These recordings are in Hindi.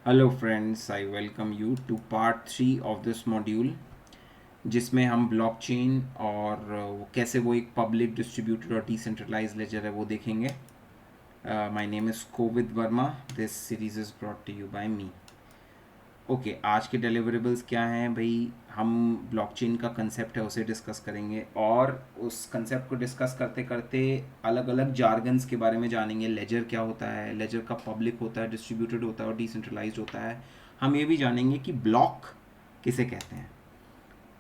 Hello friends, I welcome you to part 3 of this module, जिसमें हम ब्लॉकचेन और कैसे वो एक पब्लिक डिस्ट्रीब्यूटेड और डिसेंट्रलाइज लेजर है वो देखेंगे। My name is Kovid Verma. This series is brought to you by me. Okay, आज के डिलीवरेबल्स क्या हैं भाई? हम ब्लॉकचेन का कंसेप्ट है उसे डिस्कस करेंगे, और उस कंसेप्ट को डिस्कस करते करते अलग अलग जार्गन्स के बारे में जानेंगे। लेजर क्या होता है, लेजर का पब्लिक होता है, डिस्ट्रीब्यूटेड होता है और डिसेंट्रलाइज्ड होता है। हम ये भी जानेंगे कि ब्लॉक किसे कहते हैं।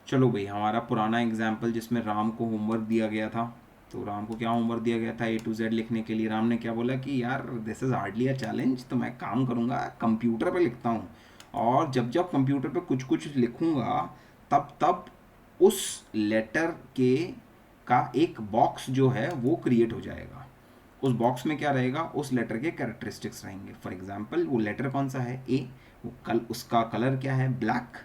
चलो भाई, हमारा पुराना एग्जाम्पल जिसमें राम को होमवर्क दिया गया था, तो राम को क्या होमवर्क दिया गया था? A to Z लिखने के लिए। राम ने क्या बोला कि यार this is hardly a challenge, तो मैं काम करूँगा कंप्यूटर पे लिखता हूँ, और जब जब कंप्यूटर पे कुछ कुछ लिखूँगा तब तब उस लेटर के का एक बॉक्स जो है वो क्रिएट हो जाएगा। उस बॉक्स में क्या रहेगा? उस लेटर के कैरेक्टरिस्टिक्स रहेंगे। फॉर एग्जाम्पल, वो लेटर कौन सा है? ए। वो उसका कलर क्या है? ब्लैक।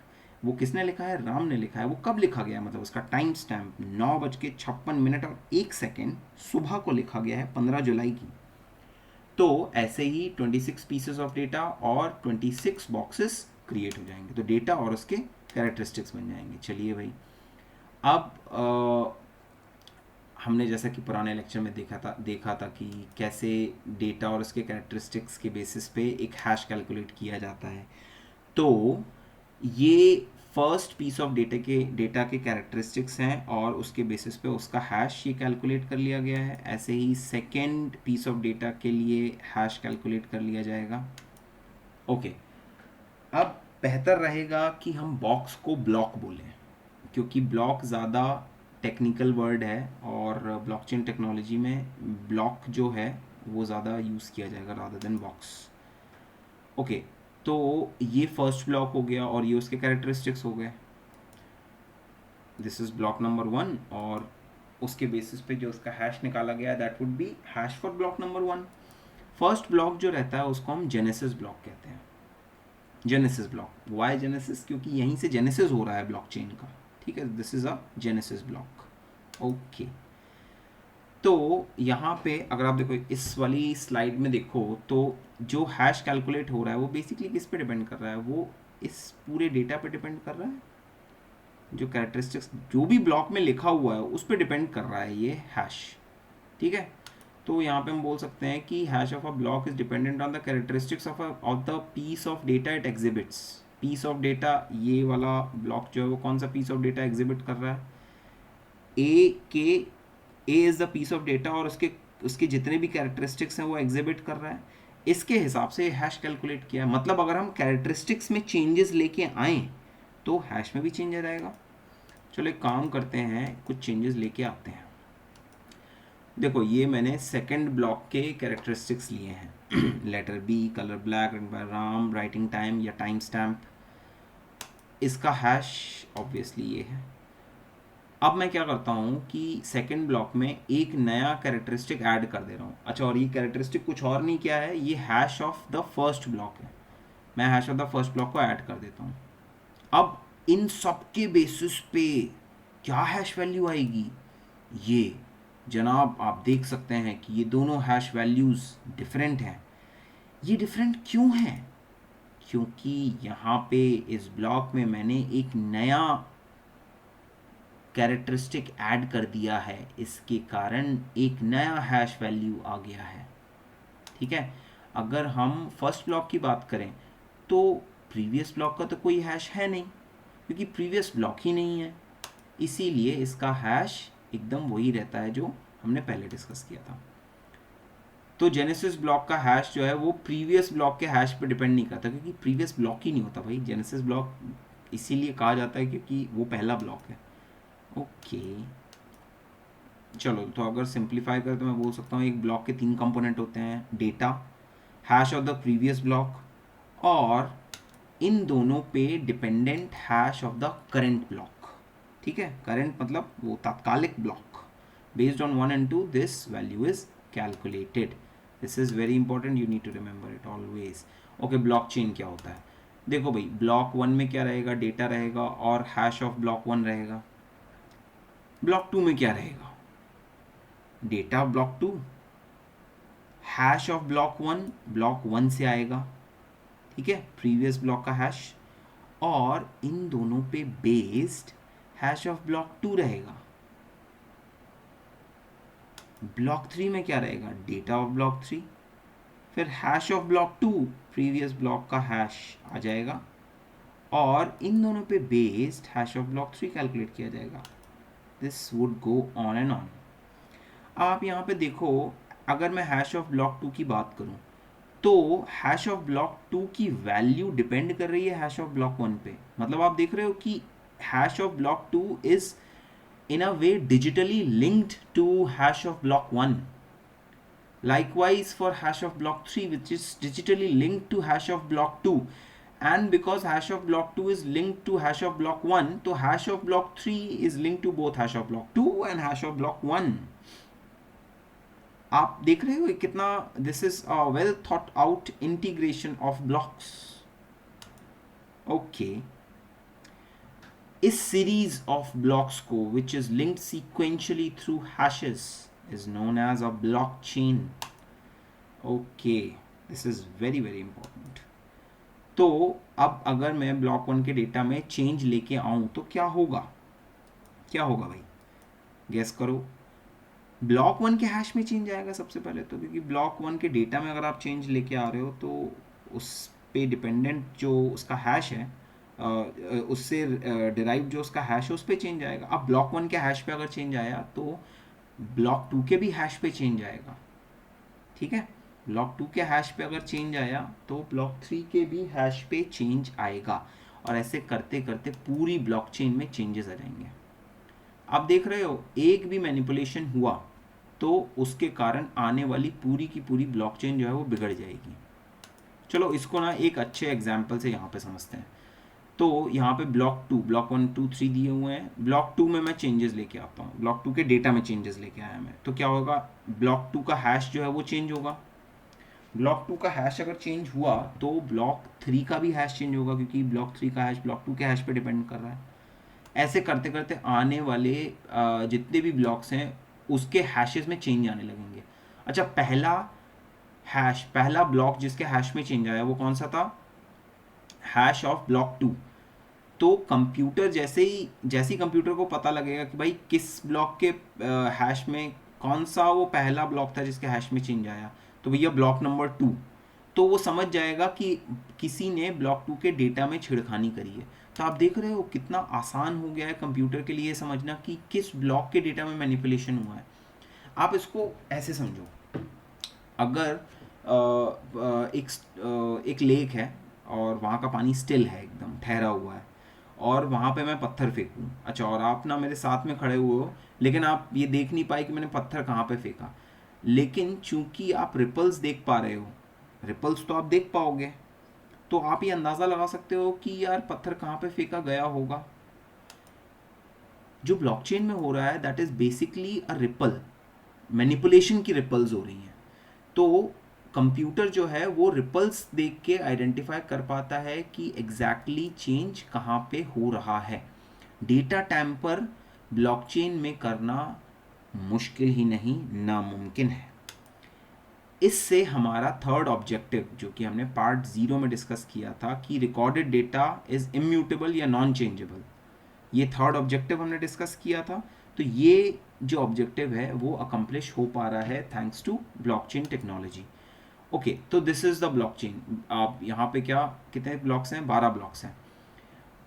वो किसने लिखा है? राम ने लिखा है। वो कब लिखा गया, मतलब उसका टाइम स्टैम्प 9:56 और 1 सेकेंड सुबह को लिखा गया है, 15 जुलाई की। तो ऐसे ही 26 पीसेस ऑफ डेटा और 26 बॉक्सेस क्रिएट हो जाएंगे, तो डेटा और उसके कैरेक्टरिस्टिक्स बन जाएंगे। चलिए भाई, अब हमने जैसा कि पुराने लेक्चर में देखा था कि कैसे डेटा और उसके कैरेक्टरिस्टिक्स के बेसिस पे एक हैश कैलकुलेट किया जाता है। तो ये फर्स्ट पीस ऑफ डेटा के कैरेक्टरिस्टिक्स हैं, और उसके बेसिस पे उसका हैश ये कैलकुलेट कर लिया गया है। ऐसे ही सेकेंड पीस ऑफ डेटा के लिए हैश कैलकुलेट कर लिया जाएगा। ओके, अब बेहतर रहेगा कि हम बॉक्स को ब्लॉक बोलें, क्योंकि ब्लॉक ज़्यादा टेक्निकल वर्ड है, और ब्लॉकचेन टेक्नोलॉजी में ब्लॉक जो है वो ज़्यादा यूज़ किया जाएगा रादर देन बॉक्स। ओके, तो ये फर्स्ट ब्लॉक हो गया और ये उसके कैरेक्टरिस्टिक्स हो गए। दिस इज़ ब्लॉक नंबर 1, और उसके बेसिस पे जो उसका हैश निकाला गया that would be hash for block number 1। First block जो रहता है उसको हम जेनेसिस ब्लॉक कहते हैं। Genesis block, why genesis? क्योंकि यहीं से जेनेसिस हो रहा है ब्लॉकचेन का। ठीक है, this is a genesis block. Okay, तो यहाँ पे अगर आप देखो इस वाली स्लाइड में देखो, तो जो हैश कैलकुलेट हो रहा है वो बेसिकली किस पे डिपेंड कर रहा है? वो इस पूरे डेटा पे डिपेंड कर रहा है। जो कैरेक्टरिस्टिक्स जो भी ब्लॉक में लिखा हुआ है उस पर डिपेंड कर रहा है ये हैश। ठीक है, तो यहाँ पे हम बोल सकते हैं कि hash of a block is dependent on the characteristics of the piece of data it exhibits. Piece of data, ये वाला ब्लॉक जो है वो कौन सा पीस ऑफ डेटा एग्जिबिट कर रहा है? A is the piece of data, और उसके उसके जितने भी कैरेक्टरिस्टिक्स हैं वो एग्जिबिट कर रहा है। इसके हिसाब से हैश कैलकुलेट किया है। मतलब अगर हम कैरेक्टरिस्टिक्स में चेंजेस लेके आए तो हैश में भी चेंज आ जाएगा। चलो एक काम करते हैं, कुछ चेंजेस लेके आते हैं। देखो, ये मैंने सेकंड ब्लॉक के कैरेक्टरिस्टिक्स लिए हैं। Letter B, colour black, written by Ram, writing time या टाइम स्टैम्प। इसका हैश ऑब्वियसली ये है। अब मैं क्या करता हूँ कि सेकंड ब्लॉक में एक नया कैरेक्टरिस्टिक ऐड कर दे रहा हूँ। अच्छा, और ये कैरेक्टरिस्टिक कुछ और नहीं, क्या है? ये hash of the first block है। मैं hash of the first block को ऐड कर देता हूँ। अब इन सब के बेसिस पे क्या हैश वैल्यू आएगी? ये जनाब आप देख सकते हैं कि ये दोनों हैश वैल्यूज़ डिफरेंट हैं। ये डिफरेंट क्यों हैं? क्योंकि यहाँ पे इस ब्लॉक में मैंने एक नया कैरेक्टरिस्टिक ऐड कर दिया है, इसके कारण एक नया हैश वैल्यू आ गया है। ठीक है, अगर हम फर्स्ट ब्लॉक की बात करें तो प्रीवियस ब्लॉक का तो कोई हैश है नहीं, क्योंकि प्रीवियस ब्लॉक ही नहीं है। इसीलिए इसका हैश एकदम वही रहता है जो हमने पहले डिस्कस किया था। तो जेनेसिस ब्लॉक का हैश जो है वो प्रीवियस ब्लॉक के हैश पे डिपेंड नहीं करता, क्योंकि प्रीवियस ब्लॉक ही नहीं होता भाई। जेनेसिस ब्लॉक इसीलिए कहा जाता है क्योंकि वो पहला ब्लॉक है। ओके, चलो तो अगर सिंप्लीफाई करें तो मैं बोल सकता हूँ एक ब्लॉक के 3 कंपोनेंट होते हैं: data, hash of the previous block, और इन दोनों पे dependent hash of the current block. ठीक है, करेंट मतलब वो तात्कालिक block. Based on 1 and 2 this value is calculated. This is very important, you need to remember it always. Okay, blockchain क्या होता है? देखो भाई, ब्लॉक 1 में क्या रहेगा? डेटा रहेगा और हैश ऑफ ब्लॉक 1 रहेगा। ब्लॉक 2 में क्या रहेगा? Data block 2, hash of block 1 block 1 से आएगा, ठीक है, प्रीवियस ब्लॉक का हैश, और इन दोनों पे बेस्ड हैश ऑफ ब्लॉक 2 रहेगा। ब्लॉक 3 में क्या रहेगा, डेटा ऑफ ब्लॉक 3, फिर hash of block 2 previous block का हैश आ जाएगा, और इन दोनों पे based hash of block 3 calculate किया जाएगा। This would go on and on. आप यहाँ पे देखो, अगर मैं हैश ऑफ ब्लॉक 2 की बात करूँ तो हैश ऑफ ब्लॉक 2 की वैल्यू डिपेंड कर रही है हैश ऑफ ब्लॉक 1 पे। मतलब आप देख रहे हो कि hash of block 2 is in a way digitally linked to hash of block 1. Likewise for hash of block 3, which is digitally linked to hash of block 2. And because hash of block 2 is linked to hash of block 1, so hash of block 3 is linked to both hash of block 2 and hash of block 1. आप देख रहे हो कितना this is a well thought out integration of blocks. Okay, इस सीरीज ऑफ ब्लॉक्स को which is linked sequentially through hashes is known as a block chain. Okay, this is very very important. तो अब अगर मैं ब्लॉक 1 के डेटा में चेंज लेके आऊं तो क्या होगा, क्या होगा भाई, गेस करो। ब्लॉक 1 के हैश में चेंज आएगा सबसे पहले तो, क्योंकि ब्लॉक 1 के डेटा में अगर आप चेंज लेके आ रहे हो तो उस पे डिपेंडेंट जो उसका हैश है, उससे डिराइव जो उसका हैश है उस पर चेंज आएगा। अब ब्लॉक 1 के हैश पे अगर चेंज आया तो ब्लॉक 2 के भी हैश पे चेंज आएगा। ठीक है, ब्लॉक 2 के हैश पे अगर चेंज आया तो ब्लॉक 3 के भी हैश पे चेंज आएगा, और ऐसे करते करते पूरी ब्लॉक चेन में चेंजेस आ जाएंगे। आप देख रहे हो एक भी मैनिपुलेशन हुआ तो उसके कारण आने वाली पूरी की पूरी ब्लॉकचेन जो है वो बिगड़ जाएगी। चलो इसको ना एक अच्छे एग्जाम्पल से यहाँ पे समझते हैं। तो यहाँ पे ब्लॉक 2, ब्लॉक 1 2 3 दिए हुए हैं। ब्लॉक 2 में मैं चेंजेस लेके आता हूँ, ब्लॉक 2 के डेटा में चेंजेस लेके आया मैं, तो क्या होगा, ब्लॉक 2 का हैश जो है वो चेंज होगा। ब्लॉक 2 का हैश अगर चेंज हुआ तो ब्लॉक 3 का भी हैश चेंज होगा, क्योंकि ब्लॉक 3 का हैश ब्लॉक 2 के हैश पे डिपेंड कर रहा है। ऐसे करते करते आने वाले जितने भी ब्लॉक्स हैं उसके हैशेस में चेंज आने लगेंगे। अच्छा, पहला ब्लॉक जिसके हैश में चेंज आया वो कौन सा था, हैश ऑफ ब्लॉक 2। तो कंप्यूटर जैसे ही कंप्यूटर को पता लगेगा कि भाई किस ब्लॉक के हैश में कौन सा वो पहला ब्लॉक था जिसके हैश में चेंज आया, तो भैया ब्लॉक नंबर 2, तो वो समझ जाएगा कि किसी ने ब्लॉक 2 के डेटा में छेड़खानी करी है। तो आप देख रहे हो कितना आसान हो गया है कंप्यूटर के लिए समझना कि किस ब्लॉक के डेटा में मैनिपुलेशन हुआ है। आप इसको ऐसे समझो, अगर एक लेक है और वहाँ का पानी स्टिल है, एकदम ठहरा हुआ है, और वहाँ पे मैं पत्थर फेंकूँ। अच्छा, और आप ना मेरे साथ में खड़े हुए हो, लेकिन आप ये देख नहीं पाए कि मैंने पत्थर कहाँ पे फेंका, लेकिन चूंकि आप रिपल्स देख पा रहे हो, रिपल्स तो आप देख पाओगे, तो आप ये अंदाज़ा लगा सकते हो कि यार पत्थर कहाँ पे फेंका गया होगा। जो ब्लॉकचेन में हो रहा है that is basically a ripple, manipulation की रिपल्स हो रही हैं। तो कंप्यूटर जो है वो रिपल्स देख के आइडेंटिफाई कर पाता है कि एग्जैक्टली चेंज कहाँ पे हो रहा है। डेटा टैम्पर ब्लॉकचेन में करना मुश्किल ही नहीं, नामुमकिन है। इससे हमारा थर्ड ऑब्जेक्टिव, जो कि हमने पार्ट 0 में डिस्कस किया था कि रिकॉर्डेड डेटा इज इम्यूटेबल या नॉन चेंजेबल, ये थर्ड ऑब्जेक्टिव हमने डिस्कस किया था। तो ये जो ऑब्जेक्टिव है वो अकम्प्लिश हो पा रहा है thanks to blockchain technology. Okay, तो दिस इज द ब्लॉकचेन। आप यहाँ पे क्या, कितने ब्लॉक्स हैं, 12 ब्लॉक्स हैं।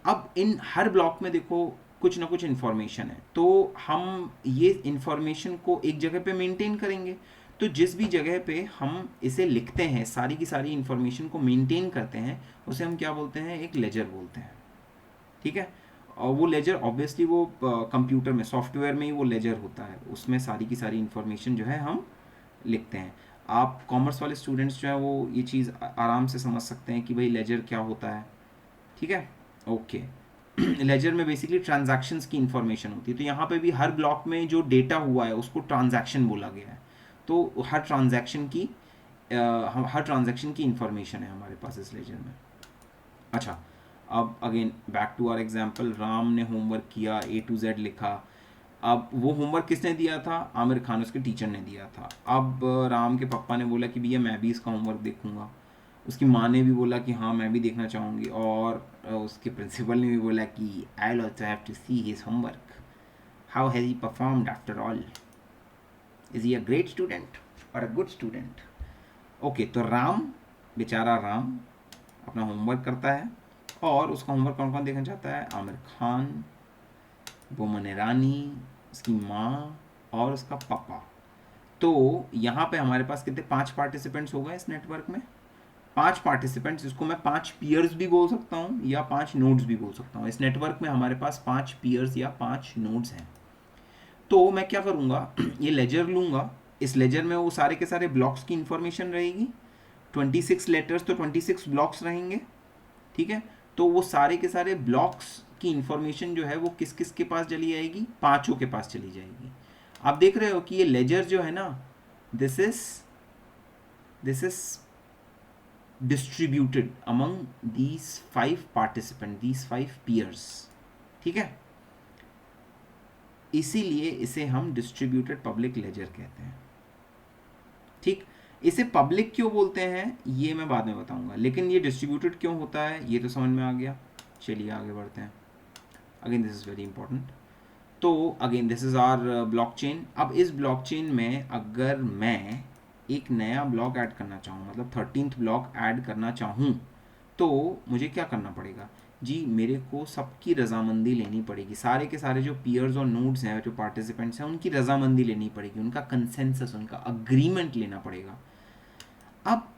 अब इन हर ब्लॉक में देखो कुछ ना कुछ इन्फॉर्मेशन है, तो हम ये इन्फॉर्मेशन को एक जगह पे मेंटेन करेंगे। तो जिस भी जगह पे हम इसे लिखते हैं, सारी की सारी इन्फॉर्मेशन को मेंटेन करते हैं, उसे हम क्या बोलते हैं, एक लेजर बोलते हैं। ठीक है, और वो लेजर ऑब्वियसली वो कंप्यूटर में, सॉफ्टवेयर में ही वो लेजर होता है, उसमें सारी की सारी इन्फॉर्मेशन जो है हम लिखते हैं। आप कॉमर्स वाले स्टूडेंट्स जो है वो ये चीज़ आराम से समझ सकते हैं कि भाई लेजर क्या होता है। ठीक है, ओके। लेजर में बेसिकली ट्रांजैक्शंस की इंफॉर्मेशन होती है। तो यहाँ पे भी हर ब्लॉक में जो डेटा हुआ है उसको ट्रांजैक्शन बोला गया है। तो हर ट्रांजैक्शन की इंफॉर्मेशन है हमारे पास इस लेजर में। अच्छा, अब again back to our example, Ram ने होमवर्क किया, A to Z लिखा। अब वो होमवर्क किसने दिया था, आमिर खान, उसके टीचर ने दिया था। अब राम के पापा ने बोला कि भैया मैं भी इसका होमवर्क देखूंगा। उसकी माँ ने भी बोला कि हाँ मैं भी देखना चाहूँगी, और उसके प्रिंसिपल ने भी बोला कि I will also have to see his homework, how has he performed after all, is he a great student और अ गुड स्टूडेंट। ओके, तो राम, बेचारा राम अपना होमवर्क करता है, और उसका होमवर्क कौन कौन देखना चाहता है? आमिर खान, बोमन ईरानी, उसकी माँ और उसका पापा। तो यहाँ पे हमारे पास कितने 5 पार्टिसिपेंट्स हो गए इस नेटवर्क में? 5 पार्टिसिपेंट्स, जिसको मैं 5 पीयर्स भी बोल सकता हूँ या 5 नोड्स भी बोल सकता हूँ। इस नेटवर्क में हमारे पास 5 पीयर्स या 5 नोड्स हैं। तो मैं क्या करूँगा, ये लेजर लूँगा, इस लेजर में वो सारे के सारे ब्लॉक्स की इंफॉर्मेशन रहेगी। 26 लेटर्स तो 26 ब्लॉक्स रहेंगे, ठीक है। तो वो सारे के सारे ब्लॉक्स की इंफॉर्मेशन जो है वो किस किस के पास चली जाएगी? 5 के पास चली जाएगी। आप देख रहे हो कि ये लेजर जो है ना, this is distributed among these 5 participant, these 5 peers, ठीक है। इसीलिए इसे हम डिस्ट्रीब्यूटेड पब्लिक लेजर कहते हैं, ठीक। इसे पब्लिक क्यों बोलते हैं ये मैं बाद में बताऊंगा, लेकिन ये डिस्ट्रीब्यूटेड क्यों होता है ये तो समझ में आ गया। चलिए आगे बढ़ते हैं। Again this is very important. तो again this is our blockchain. अब इस ब्लॉकचेन में अगर मैं एक नया ब्लॉक ऐड करना चाहूँ, मतलब 13th ब्लॉक ऐड करना चाहूँ, तो मुझे क्या करना पड़ेगा जी? मेरे को सबकी रजामंदी लेनी पड़ेगी, सारे के सारे जो पीयर्स और नोड्स हैं, जो पार्टिसिपेंट्स हैं, उनकी रजामंदी लेनी पड़ेगी, उनका कंसेंसस, उनका अग्रीमेंट लेना पड़ेगा। अब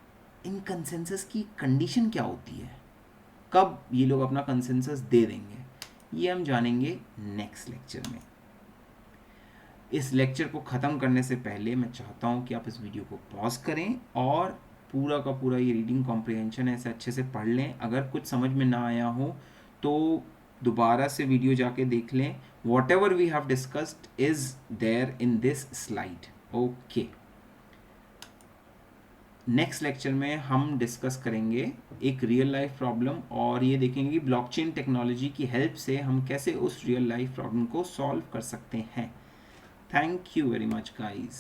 इन कंसेंसस की कंडीशन क्या होती है, कब ये लोग अपना कंसेंसस दे देंगे, ये हम जानेंगे नेक्स्ट लेक्चर में। इस लेक्चर को ख़त्म करने से पहले मैं चाहता हूँ कि आप इस वीडियो को पॉज करें और पूरा का पूरा ये रीडिंग कॉम्प्रिहेंशन ऐसे अच्छे से पढ़ लें। अगर कुछ समझ में ना आया हो तो दोबारा से वीडियो जाके देख लें। Whatever we have discussed is there in this slide. Okay, next lecture में हम डिस्कस करेंगे एक रियल लाइफ प्रॉब्लम, और ये देखेंगे कि ब्लॉकचेन टेक्नोलॉजी की हेल्प से हम कैसे उस रियल लाइफ प्रॉब्लम को सॉल्व कर सकते हैं। Thank you very much, guys.